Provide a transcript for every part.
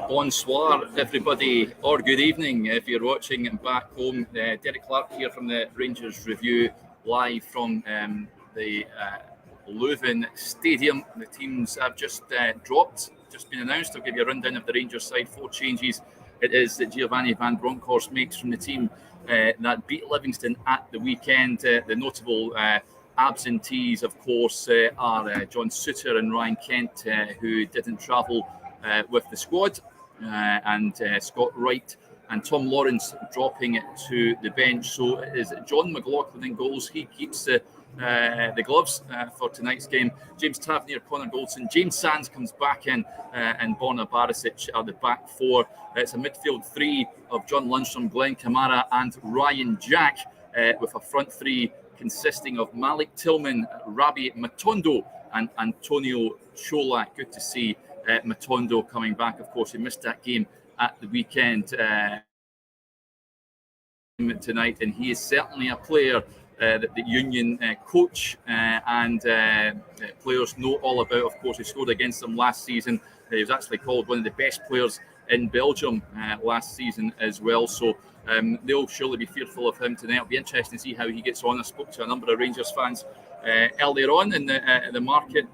Bonsoir, everybody, or good evening if you're watching back home. Derek Clark here from the Rangers Review, live from the Leuven Stadium. The teams have just dropped, just been announced. I'll give you a rundown of the Rangers side. 4 changes it is that Giovanni van Bronckhorst makes from the team that beat Livingston at the weekend. The notable absentees, of course, are John Souttar and Ryan Kent, who didn't travel with the squad, and Scott Wright and Tom Lawrence dropping it to the bench. So it is John McLaughlin in goals. He keeps the gloves for tonight's game. James Tavernier, Connor Goldson, James Sands comes back in, and Borna Barisic are the back 4. It's a midfield 3 of John Lundstrom, Glenn Kamara and Ryan Jack, with a front 3 consisting of Malik Tillman, Rabi Matondo and Antonio Cholak. Good to see Matondo coming back. Of course, he missed that game at the weekend tonight, and he is certainly a player that the Union coach and players know all about. Of course, he scored against them last season. He was actually called one of the best players in Belgium last season as well. So they'll surely be fearful of him tonight. It'll be interesting to see how he gets on. I spoke to a number of Rangers fans earlier on in the market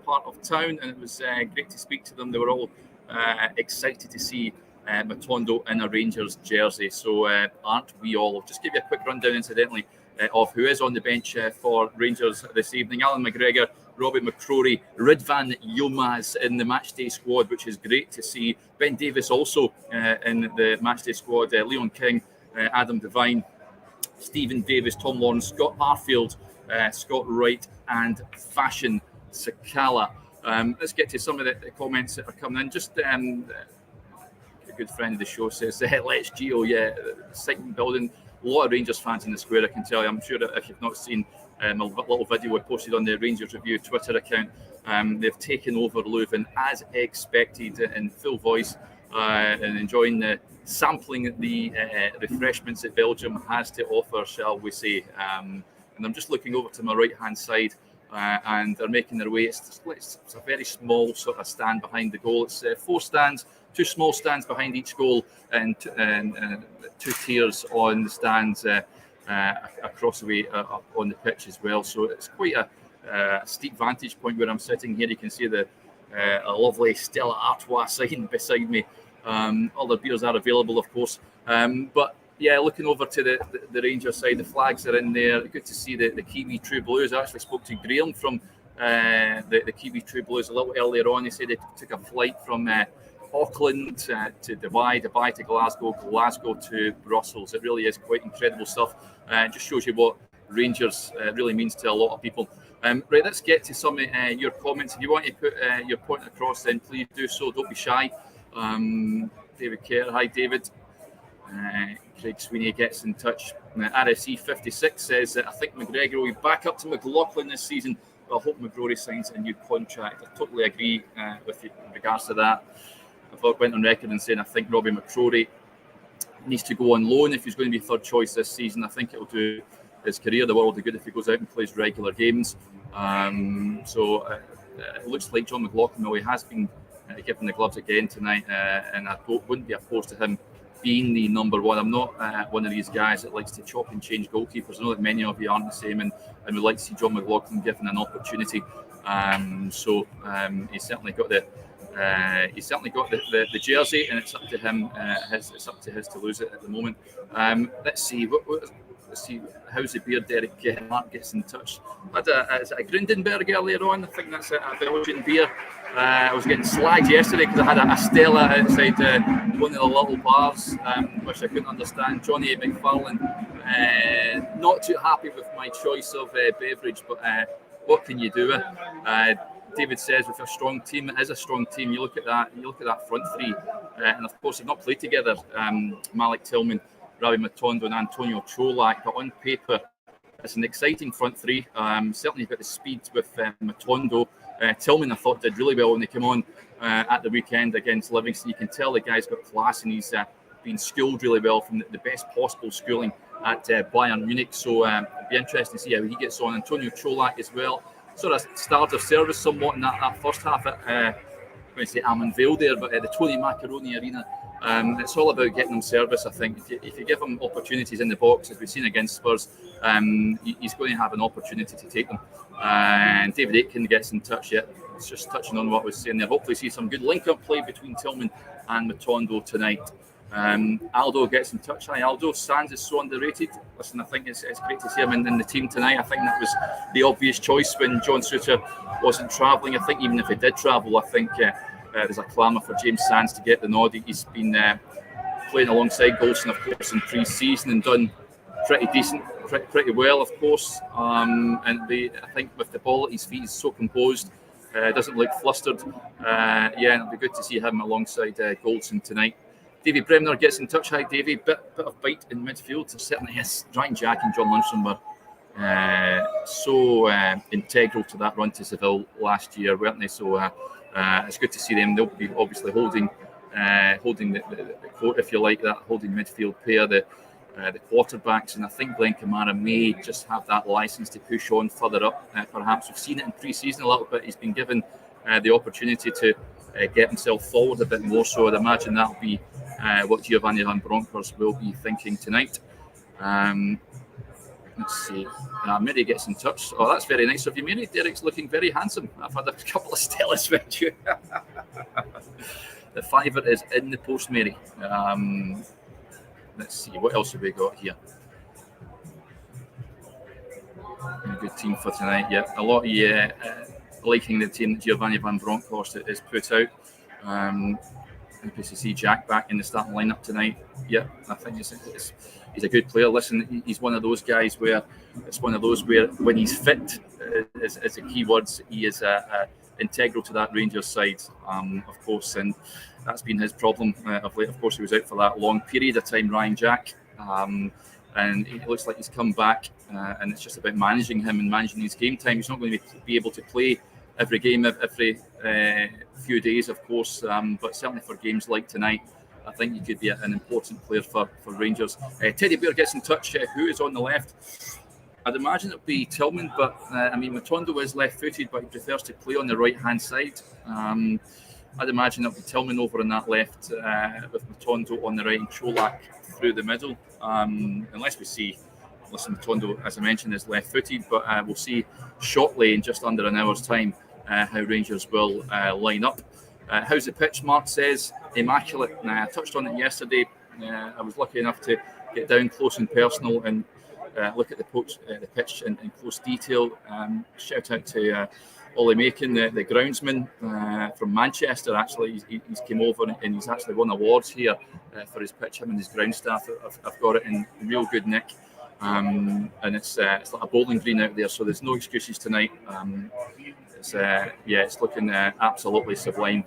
part of town, and it was great to speak to them. They were all excited to see Matondo in a Rangers jersey. So aren't we all? I'll just give you a quick rundown, incidentally, of who is on the bench for Rangers this evening. Alan McGregor, Robbie McCrory, Ridvan Yilmaz in the matchday squad, which is great to see. Ben Davis also in the matchday squad. Leon King, Adam Devine, Stephen Davis, Tom Lawrence, Scott Arfield, Scott Wright and Fashion Sakala. Let's get to some of the comments that are coming in. Just a good friend of the show says, let's Geo, yeah, exciting building. A lot of Rangers fans in the square, I can tell you. I'm sure that if you've not seen my little video I posted on the Rangers Review Twitter account, they've taken over Leuven as expected in full voice, and enjoying sampling the refreshments that Belgium has to offer, shall we say. And I'm just looking over to my right-hand side, and they're making their way. It's a very small sort of stand behind the goal. It's 4 stands, 2 small stands behind each goal, and 2 tiers on the stands across the way up on the pitch as well. So it's quite a steep vantage point where I'm sitting here. You can see a lovely Stella Artois sign beside me. Other beers are available, of course. But yeah, looking over to the Rangers side, the flags are in there. Good to see the Kiwi True Blues. I actually spoke to Graham from the Kiwi True Blues a little earlier on. He said they took a flight from Auckland to Dubai to Glasgow to Brussels. It really is quite incredible stuff. It just shows you what Rangers really means to a lot of people. Right, let's get to some of your comments. If you want to put your point across, then please do so. Don't be shy. David Kerr, hi David. Craig Sweeney gets in touch. RSE 56 says that I think McGregor will be back up to McLaughlin this season, but I hope McGrory signs a new contract. I totally agree with you in regards to that. I went on record and saying I think Robbie McCrory needs to go on loan if he's going to be third choice this season. I think it'll do his career the world of good if he goes out and plays regular games. So it looks like John McLaughlin, though, he has been given the gloves again tonight, and I wouldn't be opposed to him being the number 1. I'm not one of these guys that likes to chop and change goalkeepers. I know that many of you aren't the same, and would like to see John McLaughlin given an opportunity. So he's certainly got the jersey, and it's up to him. It's up to his to lose it at the moment. Let's see. Let's see. How's the beer, Derek? Mark gets in touch. Is it a Grundenberg earlier on? I think that's a Belgian beer. I was getting slagged yesterday because I had a Stella outside one of the little bars, which I couldn't understand. Johnny McFarlane, not too happy with my choice of beverage, but what can you do? David says with a strong team, it is a strong team. You look at that front 3, and of course they've not played together. Malik Tillman, Rabi Matondo and Antonio Cholak, but on paper it's an exciting front 3. Certainly you've got the speed with Matondo. Tillman, I thought, did really well when they came on at the weekend against Livingston. You can tell the guy's got class, and he's been schooled really well from the best possible schooling at Bayern Munich. So it'll be interesting to see how he gets on. Antonio Cholak as well. Sort of started service somewhat in that first half going to say Almond there, but the Tony Macaroni Arena. It's all about getting them service, I think. If you give him opportunities in the box, as we've seen against Spurs, he's going to have an opportunity to take them. And David Aitken gets in touch yet. It's just touching on what I was saying there. Hopefully see some good link-up play between Tillman and Matondo tonight. Aldo gets in touch. Hi Aldo, Sands is so underrated. Listen, I think it's great to see him in the team tonight. I think that was the obvious choice when John Suter wasn't travelling. I think even if he did travel, I think there's a clamour for James Sands to get the nod. He's been playing alongside Goldson, of course, in pre-season and done pretty decent, pretty well, of course. And I think with the ball at his feet, he's so composed. Doesn't look flustered. It'll be good to see him alongside Goldson tonight. Davy Bremner gets in touch. Hi, Davy. Bit of bite in midfield. So certainly, yes, Ryan Jack and John Lundstrom were so integral to that run to Seville last year, weren't they? So it's good to see them. They'll be obviously holding the court, if you like that, holding midfield pair, the quarterbacks, and I think Glenn Kamara may just have that license to push on further up. Perhaps we've seen it in pre-season a little bit. He's been given the opportunity to get himself forward a bit more, so I'd imagine that'll be what Giovanni Van Bronckhorst will be thinking tonight. Let's see. Mary gets in touch. Oh, that's very nice of you, Mary. Derek's looking very handsome. I've had a couple of Stellas with you. The fiver is in the post, Mary. Let's see, what else have we got here? A good team for tonight, yeah. A lot of liking the team that Giovanni Van Bronckhorst has put out. Happy to see Jack back in the starting lineup tonight. Yeah, I think he's a good player. Listen, he's one of those guys where when he's fit, is the key words, he is integral to that Rangers side, of course, and that's been his problem of late. Of course, he was out for that long period of time, Ryan Jack, and it looks like he's come back, and it's just about managing him and managing his game time. He's not going to be able to play every game, every few days, of course, but certainly for games like tonight, I think he could be an important player for Rangers. Teddy Bear gets in touch. Who is on the left? I'd imagine it would be Tillman, but Matondo is left-footed, but he prefers to play on the right-hand side. I'd imagine it would be Tillman over on that left, with Matondo on the right and Cholak through the middle. Unless we see, Matondo, as I mentioned, is left-footed, but we'll see shortly in just under an hour's time how Rangers will line up. How's the pitch? Mark says immaculate. I touched on it yesterday. I was lucky enough to get down close and personal and look at the pitch in close detail. Shout out to Ollie Macon, the groundsman from Manchester. Actually, he's came over and he's actually won awards here for his pitch. Him and his ground staff have got it in real good nick. And it's like a bowling green out there, so there's no excuses tonight. It's looking absolutely sublime.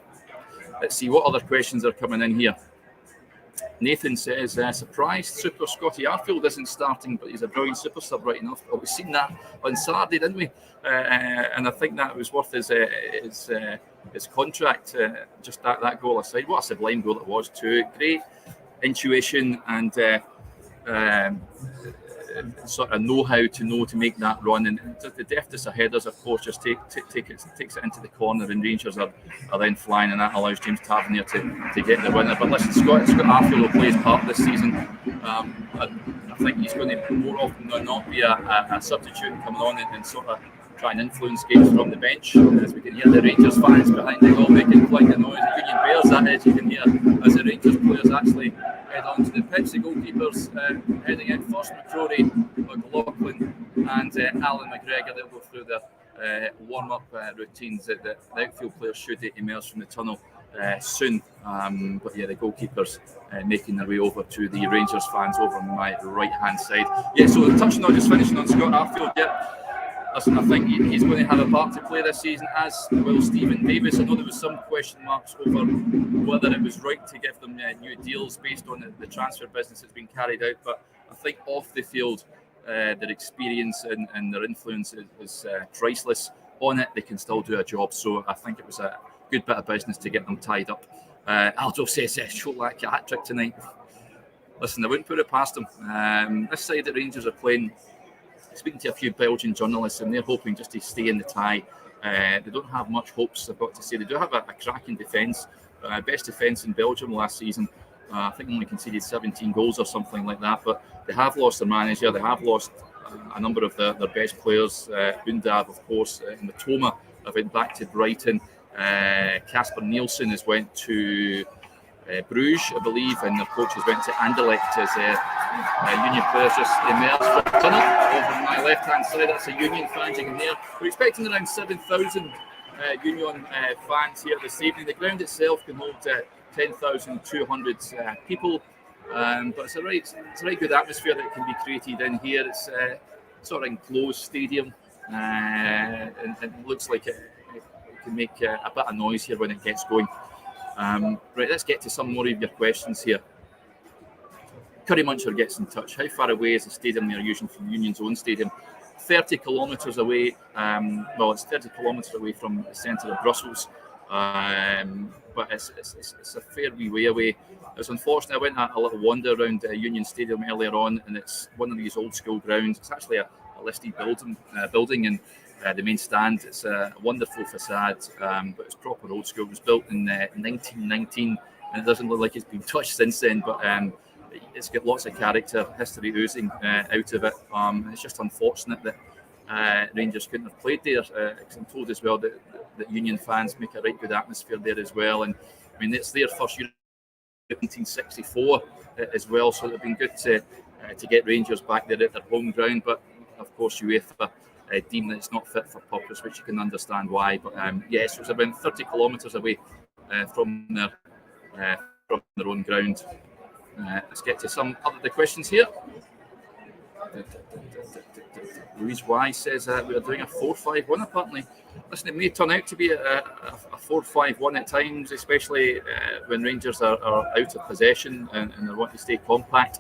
Let's see what other questions are coming in here. Nathan says, surprised Super Scotty Arfield isn't starting, but he's a brilliant super sub right enough. Well, we've seen that on Saturday, didn't we? And I think that was worth his contract, just that goal aside. What a sublime goal it was too. Great intuition and sort of know-how to make that run, and the deftest of headers, of course, just takes it into the corner, and Rangers are then flying, and that allows James Tavernier to get the winner. But listen, Scott Arfield will play his part this season. I think he's going to more often than not be a substitute coming on and sort of try and influence games from the bench, as we can hear the Rangers fans behind the goal making quite a noise. The Union Bears, that is, you can hear as the Rangers players actually head onto the pitch. The goalkeepers heading in first, McCrory, McLaughlin and Alan McGregor. They'll go through their warm-up routines. The outfield players should emerge from the tunnel soon. But yeah, the goalkeepers making their way over to the Rangers fans over on my right-hand side. Yeah, so touching on, just finishing on Scott Arfield, yeah. Listen, I think he's going to have a part to play this season, as will Stephen Davis. I know there was some question marks over whether it was right to give them new deals based on the transfer business that's been carried out, but I think off the field, their experience and their influence is priceless. On it, they can still do a job, so I think it was a good bit of business to get them tied up. Aldo says, Cholak a hat-trick tonight. Listen, I wouldn't put it past them. This side that Rangers are playing, speaking to a few Belgian journalists, and they're hoping just to stay in the tie They don't have much hopes, I've got to say. They do have a cracking defence, best defence in Belgium last season. I think only conceded 17 goals or something like that, but they have lost their manager. They have lost a number of their best players. Undab, of course, and Matoma have went back to Brighton. Casper Nielsen has went to Bruges, I believe, and their coaches went to Anderlecht as Union players just emerged from the tunnel. Over on my left-hand side, that's a Union fans you can hear. We're expecting around 7,000 Union fans here this evening. The ground itself can hold 10,200 people, but it's a right good atmosphere that can be created in here. It's sort of enclosed stadium, and it looks like it can make a bit of noise here when it gets going. Right, let's get to some more of your questions here. Curry Muncher gets in touch. How far away is the stadium they're using from Union's own stadium? 30 kilometres away. Well, it's 30 kilometres away from the centre of Brussels, but it's a fair wee way away. It's unfortunate. I went a little wander around Union Stadium earlier on, and it's one of these old school grounds. It's actually a listed building, and the main stand. It's a wonderful facade, but it's proper old school. It was built in 1919, and it doesn't look like it's been touched since then. But it's got lots of character, history oozing out of it. It's just unfortunate that Rangers couldn't have played there. I'm told as well that Union fans make a right good atmosphere there as well. And I mean, it's their first year in 1964 as well, so it'd been good to get Rangers back there at their home ground. But of course, UEFA deem that it's not fit for purpose, which you can understand why. But yes, it was about 30 kilometres away from their own ground. Let's get to some other the questions here. Louise Y says we're doing a 4-5-1 apparently. Listen, it may turn out to be a 4-5-1 at times, especially when Rangers are out of possession and they want to stay compact.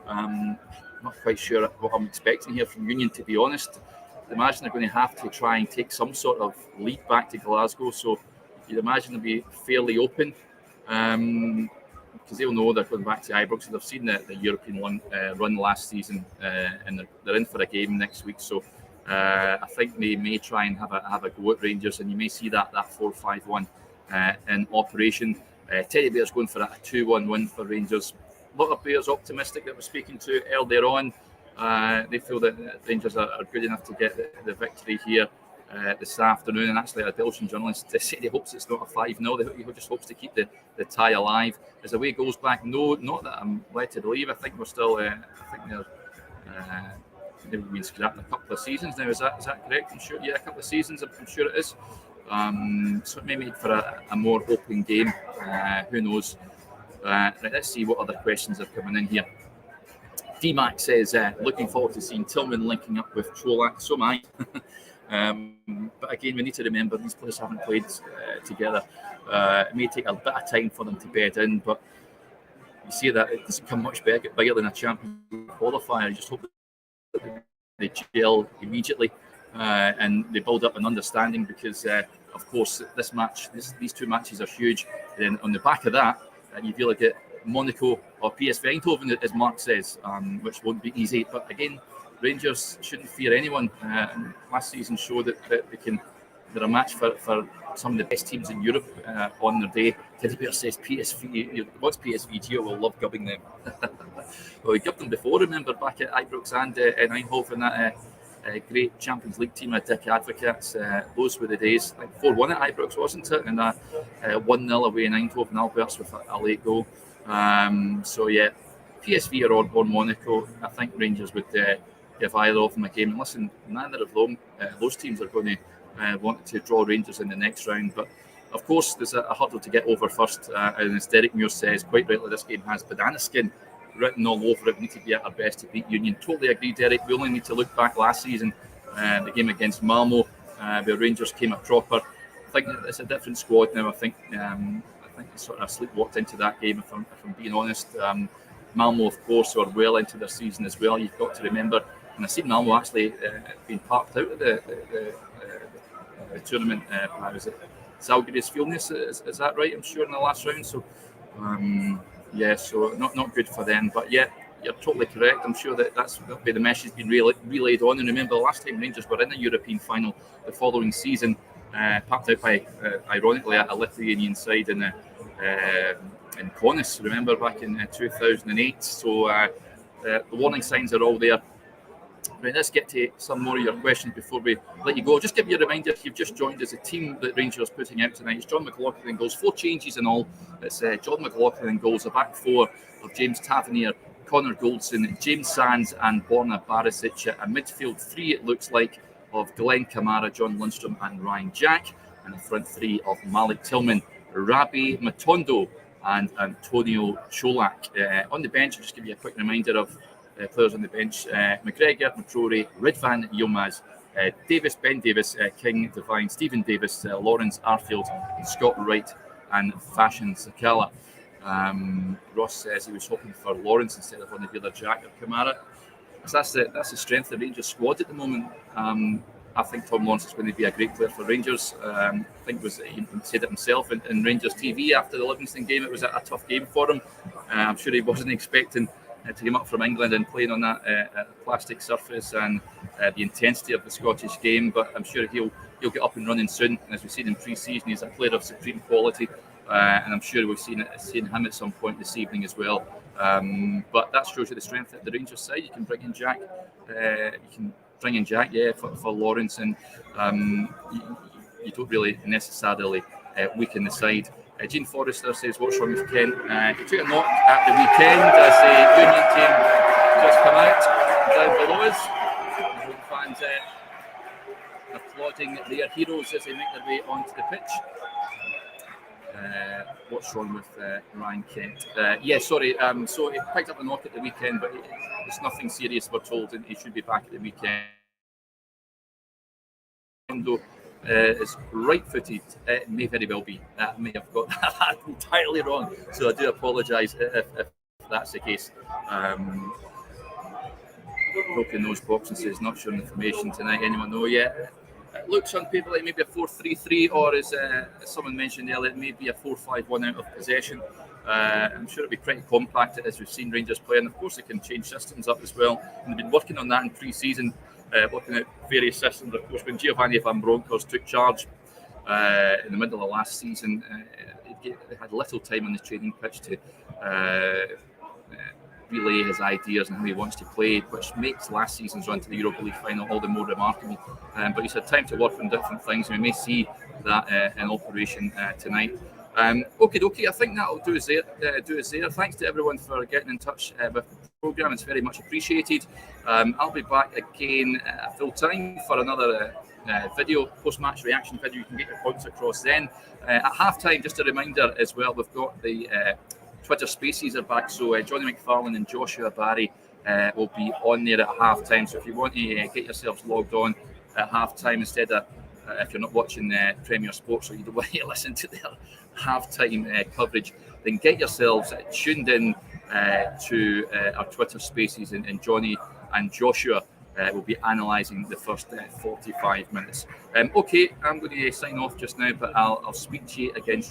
Not quite sure what I'm expecting here from Union, to be honest. I imagine they're going to have to try and take some sort of lead back to Glasgow, so you'd imagine they'll be fairly open. Because they'll know they're going back to Ibrox, so they've seen the European run last season, and they're in for a game next week. So I think they may try and have a go at Rangers, and you may see that 4-5-1 in operation. Teddy Bear's going for a 2-1 win for Rangers. A lot of Bears optimistic that we're speaking to earlier on. They feel that Rangers are good enough to get the victory here this afternoon, and actually a Belgian journalist said he hopes it's not a 5-0. He just hopes to keep the tie alive. As the way goes back, no, not that I'm led to believe. I think we're still. I think they've been scrapped a couple of seasons now. Is that correct? I'm sure. Yeah, a couple of seasons. I'm sure it is. So it may make for a more open game. Who knows? Right, let's see what other questions are coming in here. D-Mac says, looking forward to seeing Tillman linking up with Cholak. So am I. But again, we need to remember these players haven't played together. It may take a bit of time for them to bed in, but you see that it doesn't come much bigger than a Champions League qualifier. You just hope that they gel immediately and they build up an understanding, because, of course, these two matches are huge. And on the back of that, you feel like Monaco or PSV Eindhoven, as Mark says, which won't be easy. But again, Rangers shouldn't fear anyone. Last season showed that they're a match for some of the best teams in Europe on their day. Teddy Bear says PSV. What's PSV? Gio will love gubbing them. Well, we gubbed them before, remember, back at Ibrox and in Eindhoven, that great Champions League team of Dick Advocates. Those were the days. Like 4-1 at Ibrox, wasn't it? And 1-0 away in Eindhoven, Alberts with a late goal. So yeah, PSV or Monaco. I think Rangers would give either of them a game. And listen, neither of those teams are going to want to draw Rangers in the next round. But of course, there's a hurdle to get over first. And as Derek Muir says, quite rightly, this game has banana skin written all over it. We need to be at our best to beat Union. Totally agree, Derek. We only need to look back last season, the game against Malmo, where Rangers came a cropper. I think it's a different squad now. I think they sort of sleepwalked into that game, if I'm being honest. Malmo, of course, are well into their season as well. You've got to remember, and I've seen Malmo actually being parked out of the tournament. Was it Zalgiris Vilnius? Is that right? I'm sure in the last round. So, yeah, so not good for them. But yeah, you're totally correct. I'm sure that'll be the message being relayed on. And remember, the last time Rangers were in the European final the following season, packed out by, ironically, a Lithuanian side in Kaunas, remember, back in 2008. So the warning signs are all there. Right, let's get to some more of your questions before we let you go. Just give you a reminder, if you've just joined us, the team that Rangers are putting out tonight is John McLaughlin in goals, 4 changes in all. It's John McLaughlin in goals, a back 4 of James Tavernier, Connor Goldson, James Sands and Borna Barisic. A midfield 3, it looks like, of Glenn Kamara, John Lundstrom and Ryan Jack. And a front 3 of Malik Tillman, Rabi Matondo and Antonio Cholak. On the bench, I'll just give you a quick reminder of players on the bench: McGregor, McCrory, Ridvan Yilmaz, Davis, Ben Davis, King, Devine, Stephen Davis, Lawrence Arfield, Scott Wright and Fashion Sakala. Ross says he was hoping for Lawrence instead of on the other Jack or Kamara. So that's the strength of the Rangers squad at the moment. I think Tom Lawrence is going to be a great player for Rangers. I think he said it himself in Rangers TV after the Livingston game. It was a tough game for him. I'm sure he wasn't expecting to come up from England and playing on that plastic surface and the intensity of the Scottish game, but I'm sure he'll get up and running soon. And as we've seen in pre-season, he's a player of supreme quality, and I'm sure we've seen him at some point this evening as well. But that shows you the strength of the Rangers side. You can bring in Jack, for Lawrence, and you don't really necessarily weaken the side. Gene Forrester says, what's wrong with Ken? He took a knock at the weekend as the Union team just come out down below us. The fans applauding their heroes as they make their way onto the pitch. What's wrong with Ryan Kent? So he picked up a knock at the weekend, but it's nothing serious, we're told, and he should be back at the weekend. Is right-footed. It may very well be. I may have got that entirely wrong, so I do apologise if that's the case. Broken nose box and says not showing information tonight. Anyone know yet? It looks on paper like maybe a 4-3-3, or as someone mentioned earlier, it may be a 4-5-1 out of possession. I'm sure it'll be pretty compact as we've seen Rangers play, and of course they can change systems up as well. And they've been working on that in pre-season. Looking at various systems. Of course, when Giovanni Van Bronckhorst took charge in the middle of last season, he had little time on the training pitch to relay his ideas and how he wants to play, which makes last season's run to the Europa League final all the more remarkable. But he's had time to work on different things, and we may see that in operation tonight. Okay, I think that'll do us there. Thanks to everyone for getting in touch with the programme. It's very much appreciated. I'll be back again full time for another video, post-match reaction video. You can get your points across then. At half-time, just a reminder as well, we've got the Twitter Spaces are back, so Johnny McFarlane and Joshua Barry will be on there at half-time. So if you want to get yourselves logged on at half-time instead of if you're not watching Premier Sports or you don't want to listen to their half-time coverage, then get yourselves tuned in to our Twitter Spaces, and Johnny and Joshua will be analysing the first 45 minutes. Okay, I'm going to sign off just now, but I'll speak to you again